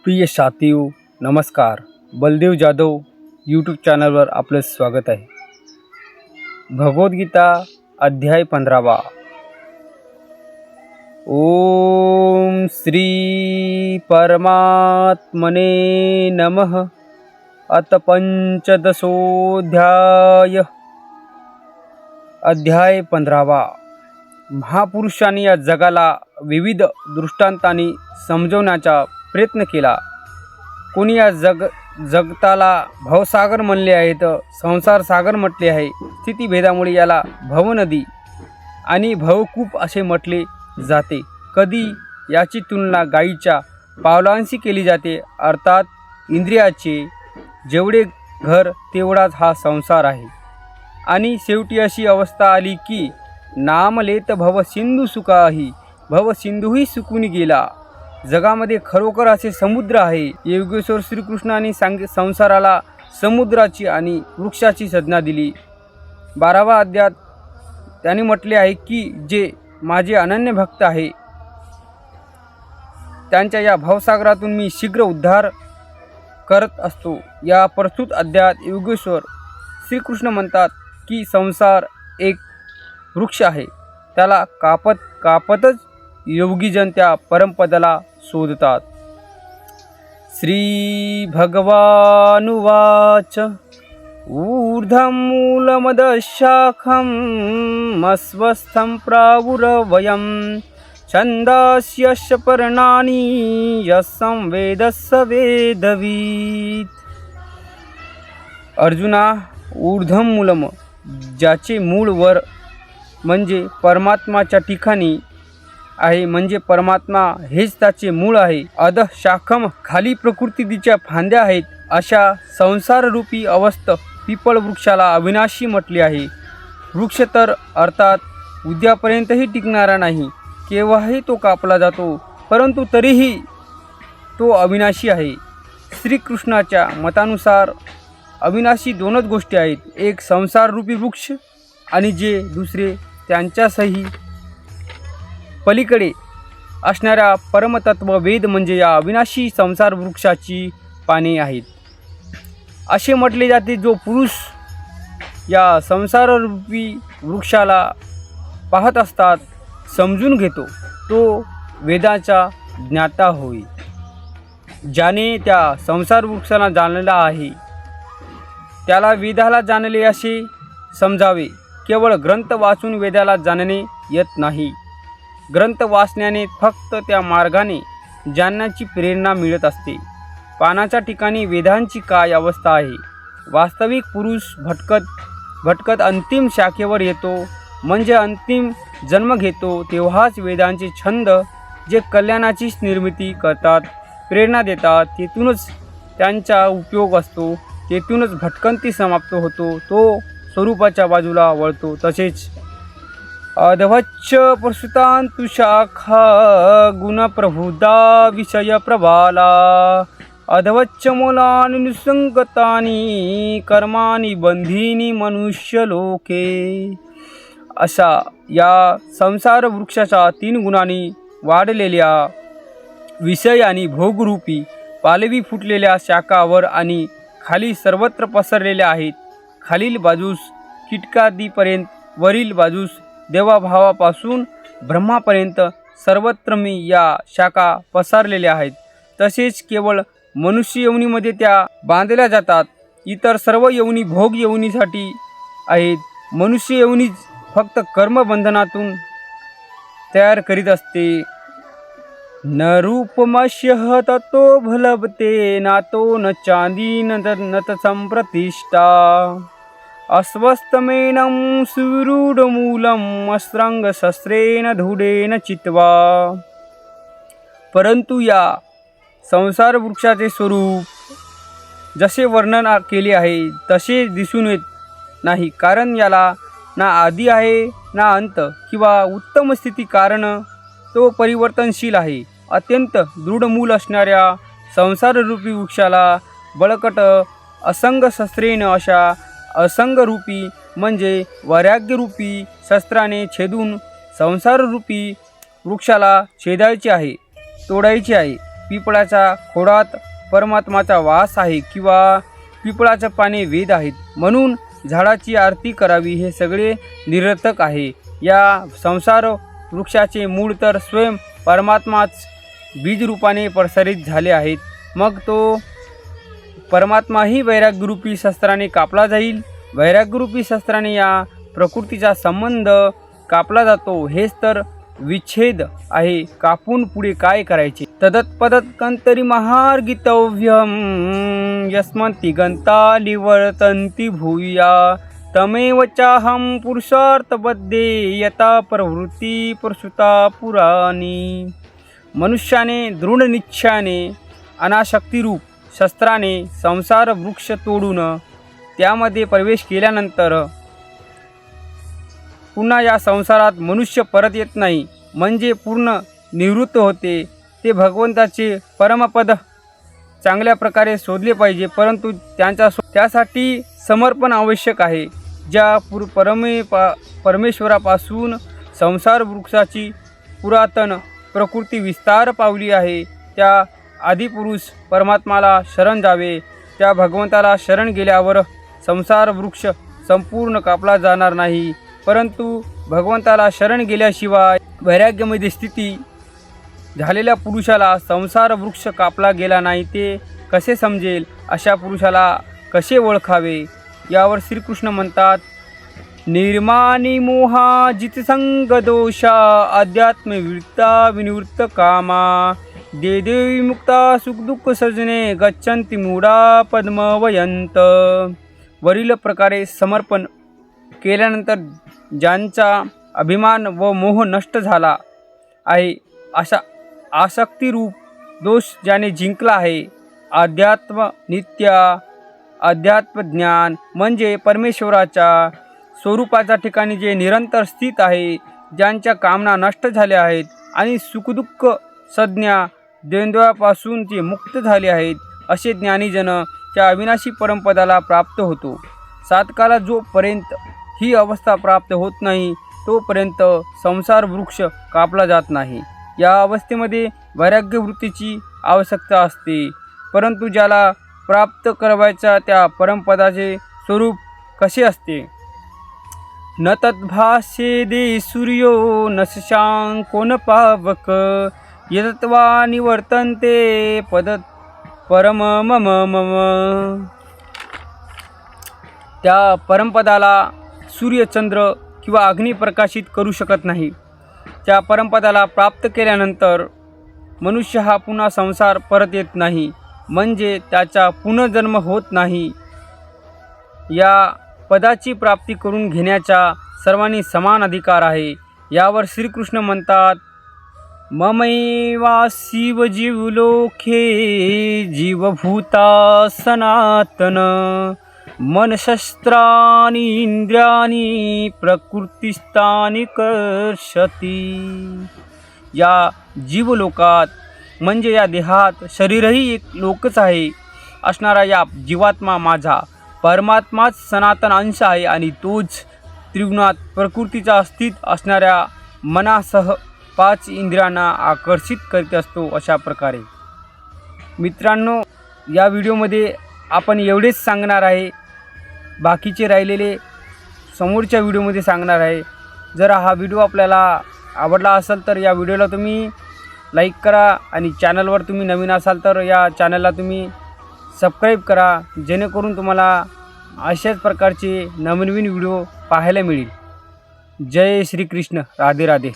प्रिय साथीओ, नमस्कार. बलदेव जाधव यूट्यूब चॅनलवर आपलं स्वागत आहे. भगवद्गीता अध्याय 15. ओम श्री परमात्मने नमः. अथ पंचदशोऽध्याय. अध्याय 15. महापुरुषांनी या जगाला विविध दृष्टांतांनी समजवण्याचा प्रयत्न केला. कोणी या जगताला भवसागर म्हणले आहे तर संसार सागर म्हटले आहे. स्थितीभेदामुळे याला भवनदी आणि भवकूप असे म्हटले जाते. कधी याची तुलना गायीच्या पावलांशी केली जाते. अर्थात इंद्रियाचे जेवढे घर तेवढाच हा संसार आहे. आणि शेवटी अशी अवस्था आली की नामलेत भवसिंधू सुखाही, भवसिंधूही सुकून गेला. जगामध्ये खरोखर असे समुद्र आहे. योगेश्वर श्रीकृष्णाने संसाराला समुद्राची आणि वृक्षाची संज्ञा दिली. 12व्या अध्यायात त्यांनी म्हटले आहे की जे माझे अनन्य भक्त आहे त्यांच्या या भवसागरातून मी शीघ्र उद्धार करत असतो. या प्रस्तुत अध्यायात योगेश्वर श्रीकृष्ण म्हणतात की संसार एक वृक्ष आहे. त्याला कापतच योगीजन त्या परमपदाला शोधतात. श्री भगवानुवाच ऊर्ध्वं मूलमदशाखम् अस्वस्थं प्रावुरवयं छन्दास्यस्य पर्णानि यस्सं वेदस्स वेदवीत्. अर्जुना, ऊर्ध्वं मूलम, ज्याचे मूळ वर म्हणजे परमात्माच्या ठिकाणी आहे, म्हणजे परमात्मा हेच त्याचे मूळ आहे. अध शाखम, खाली प्रकृतीच्या फांद्या आहेत. अशा संसाररूपी अवस्थ पिपळ वृक्षाला अविनाशी म्हटले आहे. वृक्ष तर अर्थात उद्यापर्यंतही टिकणारा नाही, केव्हाही तो कापला जातो, परंतु तरीही तो अविनाशी आहे. श्रीकृष्णाच्या मतानुसार अविनाशी दोनच गोष्टी आहेत. एक संसाररूपी वृक्ष आणि जे दुसरे त्यांच्यासही पलीकडे असणाऱ्या परमतत्व वेद, म्हणजे या अविनाशी संसार वृक्षाची पाने आहेत. असे म्हटले जाते, जो पुरुष या संसाररूपी वृक्षाला पाहत असतात समजून घेतो तो वेदाचा ज्ञाता होय. ज्याने त्या संसार वृक्षाला जाणलेला आहे त्याला वेदाला जाणले असे समजावे. केवळ ग्रंथ वाचून वेदाला जाणणे येत नाही. ग्रंथ वाचण्याने फक्त त्या मार्गाने जाणण्याची प्रेरणा मिळत असते. पानाच्या ठिकाणी वेदांची काय अवस्था आहे. वास्तविक पुरुष भटकत अंतिम शाखेवर येतो, म्हणजे अंतिम जन्म घेतो, तेव्हाच वेदांचे छंद जे कल्याणाचीच निर्मिती करतात, प्रेरणा देतात, तेथूनच त्यांचा उपयोग असतो, तेथूनच भटकंती समाप्त होतो, तो स्वरूपाच्या बाजूला वळतो. तसेच अधवच्च प्रसुतांतु शाखा गुणप्रभुदा विषय प्रबाला अधवच्च मूलानि निसंगतानि कर्माणि बंधीनि मनुष्यलोके. अशा या संसार वृक्षाच्या 3 गुणांनी वाढलेल्या विषय आणि भोगरूपी पालवी फुटलेल्या शाखावर आणि खाली सर्वत्र पसरलेल्या आहेत. खालील बाजूस कीटकादीपर्यंत, वरील बाजूस देवाभावापासून ब्रह्मापर्यंत सर्वत्र मी या शाखा पसरलेल्या आहेत. तसेच केवळ मनुष्य योनीमध्ये त्या बांधल्या जातात. इतर सर्व योनी भोग योनीसाठी आहेत. मनुष्य योनीच फक्त कर्मबंधनातून तयार करीत असते. न रूपमस्यः ततो भलभते नातो न चांदी न संप्रतिष्ठा अस्वस्थमेनं सुरूढमूलम् अस्त्रंगशस्त्रेण धूढेन चित्वा. परंतु या संसार वृक्षाचे स्वरूप जसे वर्णन केले आहे तसे दिसून येत नाही, कारण याला ना आदी आहे ना अंत किंवा उत्तम स्थिती, कारण तो परिवर्तनशील आहे. अत्यंत दृढ मूल असणाऱ्या संसाररूपी वृक्षाला बळकट असंग शस्त्रेन, अशा असंगरूपी म्हणजे वैराग्यरूपी शस्त्राने छेदून संसाररूपी वृक्षाला छेदायचे आहे, तोडायचे आहे. पिपळाच्या खोडात परमात्माचा वास आहे किंवा पिपळाचं पाने वेद आहेत म्हणून झाडाची आरती करावी हे सगळे निरर्थक आहे. या संसार वृक्षाचे मूळ तर स्वयं परमात्माच बीज रूपाने प्रसारित झाले आहेत. मग तो परमात्माही वैराग्यरूपी शस्त्राने कापला जाईल. वैराग्यरूपी शस्त्राने या प्रकृतीचा संबंध कापला जातो. हेच तर विच्छेद आहे. कापून पुढे काय करायचे? तदत्पदत्कंतरी महार्गितव्यम यस्मन्ति गंताली वर्तन्ति भूया तमेव चाहं पुरुषार्थबद्धे यथा प्रवृत्ती प्रसुता पुराणी. मनुष्याने दृढ निश्चयाने अनाशक्तिरूप शस्त्राने संसार वृक्ष तोडून त्यामध्ये प्रवेश केल्यानंतर पुन्हा या संसारात मनुष्य परत येत नाही, म्हणजे पूर्ण निवृत्त होते. ते भगवंताचे परमपद चांगल्या प्रकारे शोधले पाहिजे, परंतु त्यासाठी समर्पण आवश्यक आहे. ज्या परमेश्वरापासून संसार वृक्षाची पुरातन प्रकृती विस्तार पावली आहे त्या आदिपुरुष परमात्माला शरण जावे. त्या भगवंताला शरण गेल्यावर संसार वृक्ष संपूर्ण कापला जाणार नाही, परंतु भगवंताला शरण गेल्याशिवाय वैराग्यामध्ये स्थिती झालेल्या पुरुषाला संसार वृक्ष कापला गेला नाही ते कसे समजेल? अशा पुरुषाला कसे ओळखावे? यावर श्रीकृष्ण म्हणतात, निर्माणी मोहा जितसंग दोषा अध्यात्म विवृत्ता विनिवृत्त कामा देवी मुक्ता सुखदुःख सजने गच्छन्ति मूढा पद्मवयंत. वरील प्रकारे समर्पण केल्यानंतर ज्यांचा अभिमान व मोह नष्ट झाला आहे, अशा आसक्तिरूप दोष ज्याने जिंकला आहे, अध्यात्म ज्ञान म्हणजे परमेश्वराच्या स्वरूपाच्या ठिकाणी जे निरंतर स्थित आहे, ज्यांच्या कामना नष्ट झाल्या आहेत आणि सुखदुःख संज्ञा द्वंद्वापासून जे मुक्त झाले आहेत, असे ज्ञानीजन त्या अविनाशी परमपदाला प्राप्त होतो. साधकाला जोपर्यंत ही अवस्था प्राप्त होत नाही तोपर्यंत संसार वृक्ष कापला जात नाही. या अवस्थेमध्ये वैराग्य वृत्तीची आवश्यकता असते, परंतु ज्याला प्राप्त करायच्या त्या परमपदाचे स्वरूप कसे असते? न तद्भास्येदे सूर्यो न शशांको न पावक यतत्वा निवर्तन्ते पद परम मम मम. त्या परमपदाला सूर्यचंद्र किंवा अग्नी प्रकाशित करू शकत नाही. त्या परमपदाला प्राप्त केल्यानंतर मनुष्य हा पुन्हा संसार परत येत नाही, म्हणजे त्याचा पुनर्जन्म होत नाही. या पदाची प्राप्ती करून घेण्याचा सर्वांनी समान अधिकार आहे. यावर श्रीकृष्ण म्हणतात, ममैवासीव जीवलोके जीवभूता सनातन मनशस्त्राणि इंद्रियाणि प्रकृतिस्थानि कर्षति. या जीवलोकात म्हणजे या देहात शरीरही एक लोकच आहे असणारा या जीवात्मा माझा परमात्माच सनातन अंश आहे आणि तोच त्रिगुणात प्रकृतीचा अस्तित्व असणाऱ्या मनासह 5 इंद्रियांना आकर्षित करीत असतो. अशा प्रकारे मित्रांनो, या व्हिडिओमध्ये आपण एवढेच सांगणार आहे. बाकीचे राहिलेले समोरच्या व्हिडिओमध्ये सांगणार आहे. जर हा व्हिडिओ आपल्याला आवडला असेल तर या व्हिडिओला तुम्ही लाईक करा आणि चॅनलवर तुम्ही नवीन असाल तर या चॅनलला तुम्ही सबस्क्राईब करा, जेणेकरून तुम्हाला अशाच प्रकारचे नवनवीन व्हिडिओ पाहायला मिळेल. जय श्री कृष्ण. राधे राधे.